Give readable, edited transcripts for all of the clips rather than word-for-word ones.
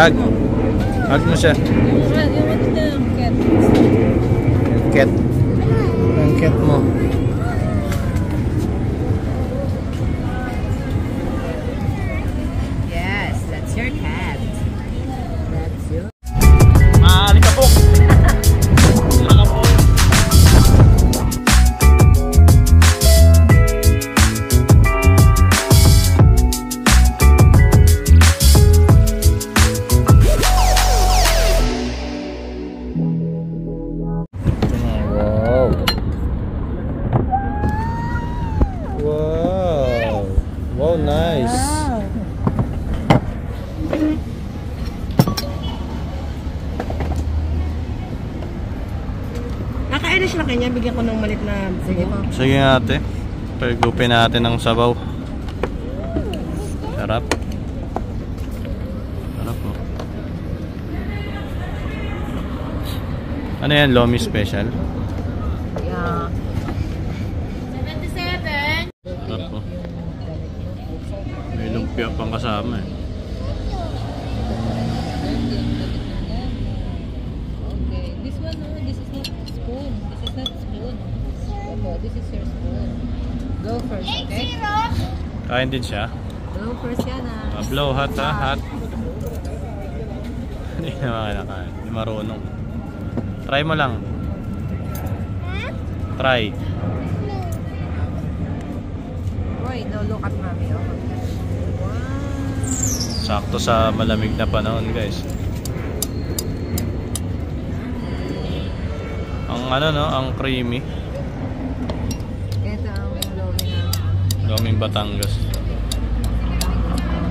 Hug. Hug mo siya. Yung cat. Yung cat mo. Yes, that's your cat. That's you. Maalikabok. Maalikabok. Wow, nice. Naka-Irish na kanya, bigyan ko ng malit na. Sige po. Sige ate. Pagupin natin ng sabaw. Sarap. Sarap po. Ano yan? Lomi special? Yeah. 77. Sarap po. May lumpia pang kasama eh. Okay, this one, no, this is not spoon. This is not spoon. Opo, this is your spoon. Go first, okay? Kain din siya. Go first yan ah. Blow hot ha, hot. Hindi naman kinakain. Hindi marunong. Try mo lang. Try. Roy, no, look at mommy. Oh. Sakto sa malamig na panahon guys. Ang ano no, ang creamy. Ito ang lomi na. Loming Batangas.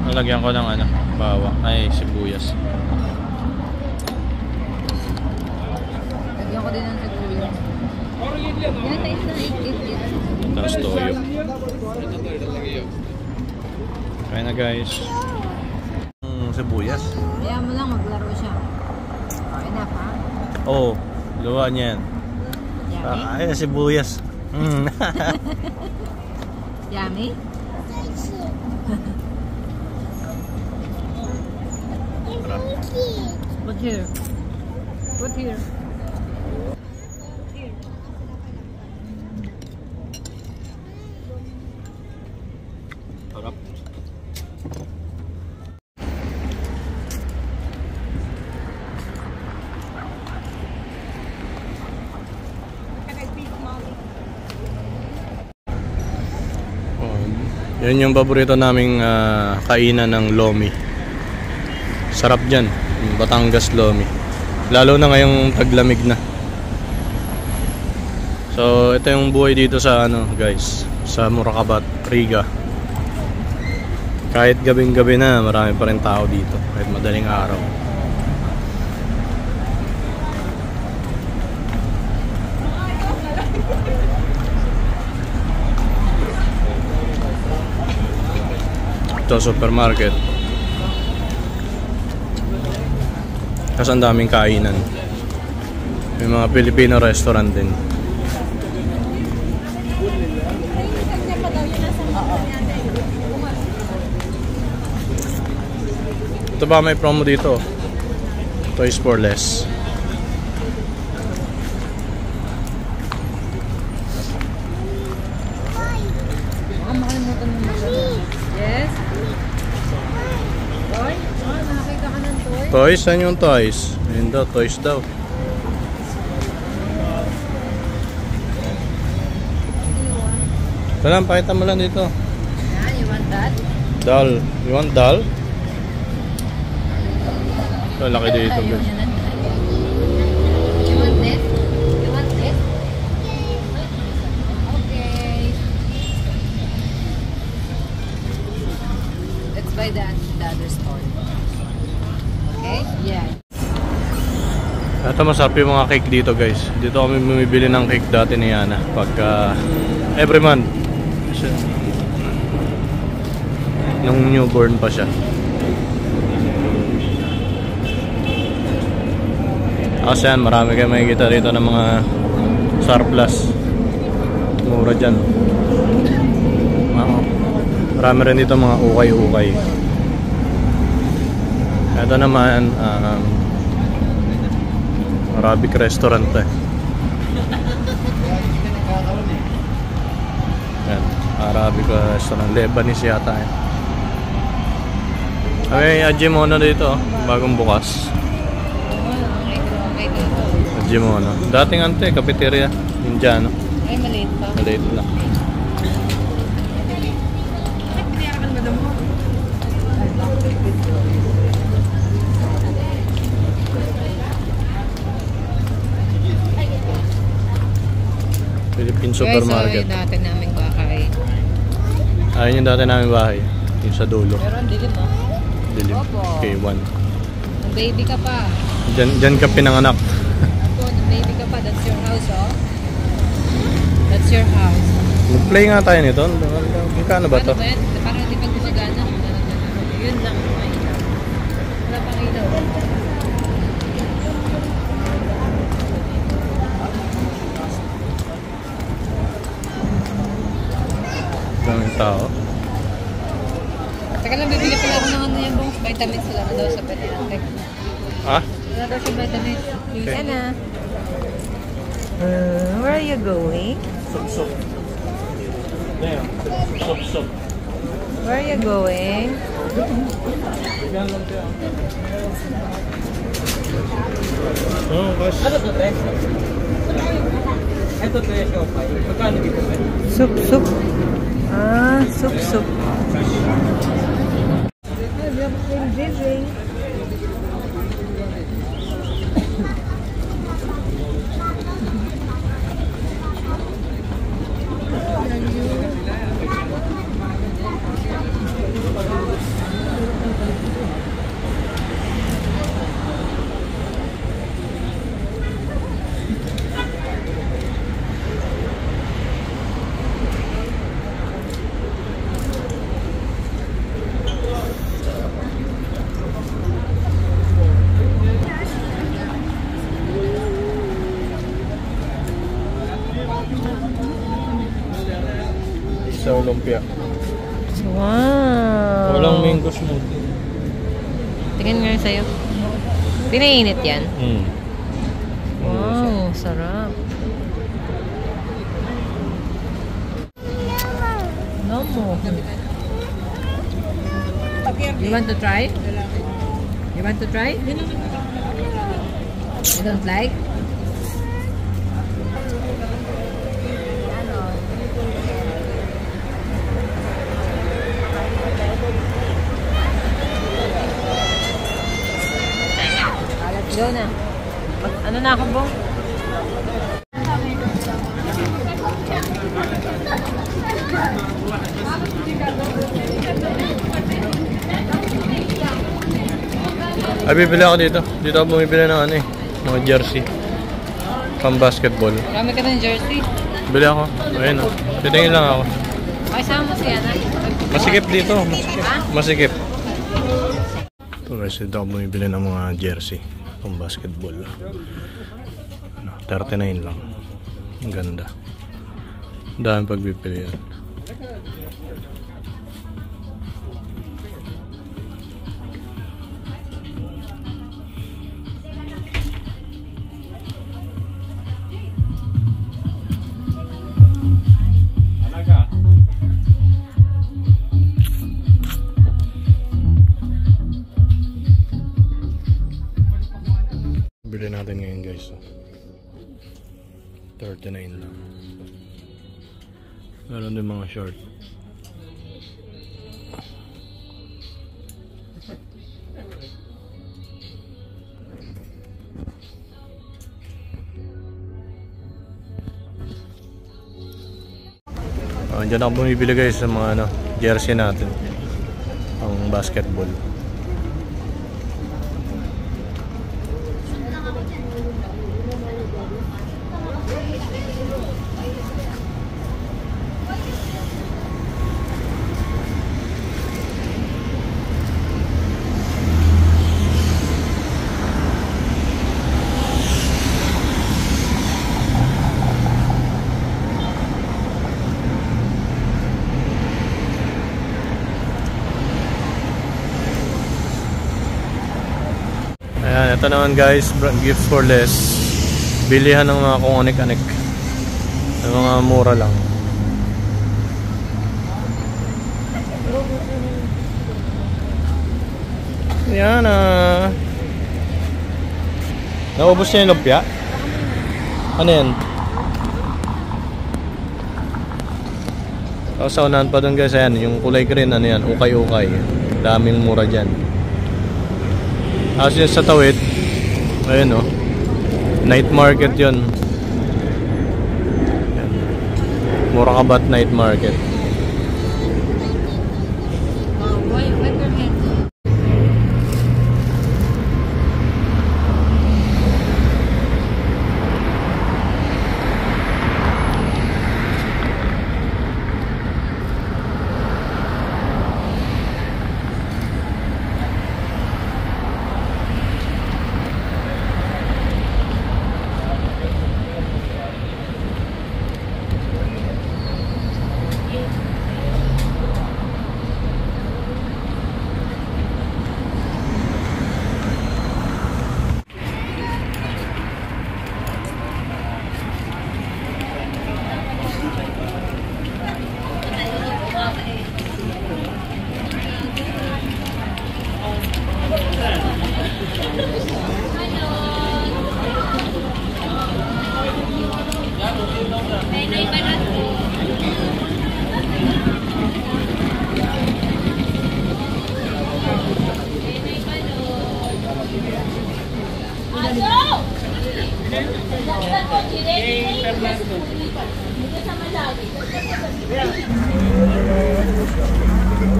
Nalagyan ko ng ano, bawang, ay sibuyas. Lagyan ko din ng sibuyas. Yan, tayo na it. Tapos toyo. Kaya na guys. Sibuyas. Kaya mo lang maglaro siya. Oh, enough ha? Oh, luwa niyan. Yummy? Ay, sibuyas. Yummy? Put here. Put here. Sarap. Yan yung paborito naming kainan ng lomi. Sarap dyan, Batangas lomi. Lalo na ngayong taglamig na. So ito yung buhay dito sa ano guys, sa Murakabat, Riga. Kahit gabing-gabi na, marami pa rin tao dito. Kahit madaling araw. Ito supermarket. Kasi ang daming kainan. May mga Filipino restaurant din. Ito ba may promo dito? Toys for less. Yes? Toy? Oh, nakakita ka ng toy? Toys? Saan yung toys? Ayun daw, toys daw. Ito lang, pakita mo lang dito. Yan, you want that? Doll. You want doll? Ito, laki dito. Ayaw Guys. niya na. You want this? You want this? Okay. Let's buy the other store. Okay? Yeah. Ito masarap yung mga cake dito guys. Dito kami bumibili ng cake dati ni Yana. Pagka every month. Nung newborn pa siya. Kasi yan, marami kayo makikita rito ng mga surplus. Mura dyan. Marami rin dito mga ukay-ukay. Kaya Ito naman, Arabic restaurant to eh. Yan, Arabic restaurant. Lebanese yata eh. May Ajimono dito, bagong bukas. Ajimono. Dating ante, cafeteria, Indiano. Ay, maliit pa. Maliit lang. Philippine Supermarket. Guys, dati naming bahay. Ayun yung dati namin bahay. Yung sa dulo. Pero ang dilim, no? Dilim. Opo. K1. Ang baby ka pa. Diyan ka pinanganak. Opo, ang baby ka pa. That's your house, oh. That's your house. Mag-play nga tayo nito. Magkano ba to? Ano ba yan? Parang hindi pa gumagana. Yun lang. Wala pang ilaw. Daming tao. Teka lang, bibili pala ako ng ano yan, bong. Vitamins sila na daw sa pwede. Ah? Wala daw siya vitamins. Please. Okay. Anna. Where are you going? Sup-sup. There. Sup-sup. Where are you going? Oh, gosh. Ano to, Tres? Ito, Tres, okay. Magkano dito, Tres? Soup. Ah, soup. Sa lumpia. Wow. Walang mango smoothie. Tingnan nga sa'yo. Pinainit yan. Wow, sarap. No mo. You want to try? You want to try? You don't like? Let's go na. Ano na ako, Bong? Ay, bibili ako dito. Dito ako bumibili ng ano eh. Mga jersey. Pang basketball. Marami ka ng jersey. Bili ako. Ayun o. Titingin lang ako. Ay, sama mo si Ana. Masikip dito. Ha? Masikip. Ito guys, dito ako bumibili ng mga jersey. Pang basketball. Ano, 39 lang. Ang ganda. Ang daming pagpipilian. Bili natin ngayon guys. 39 lang. Meron din mga short. Diyan ako bumibili guys sa mga ano, jersey natin. Ang basketball. Ito naman guys, gifts for less. Bilihan ng mga kung anik-anik. Ng mga mura lang. Yan naubos niya yung lumpia? Ano yan? Sa unahan pa dun guys, ayan, yung kulay green, ano yan, ukay-ukay. Daming mura dyan. Tapos yun sa tawid, ayun night market yun. Ayan. Mura kabat night market. Wipe your hands.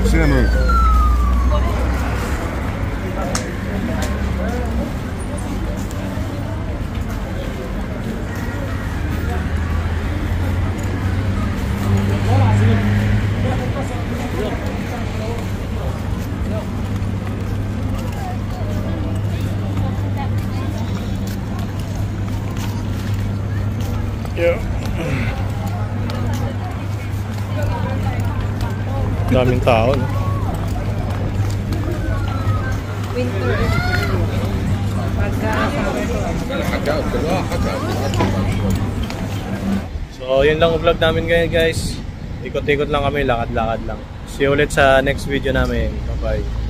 Cinnamon. Yeah. Daming tao, no? Winter. So, yun lang ang vlog namin ngayon guys. Ikot-ikot lang kami, lakad-lakad lang. See you ulit sa next video namin. Bye-bye.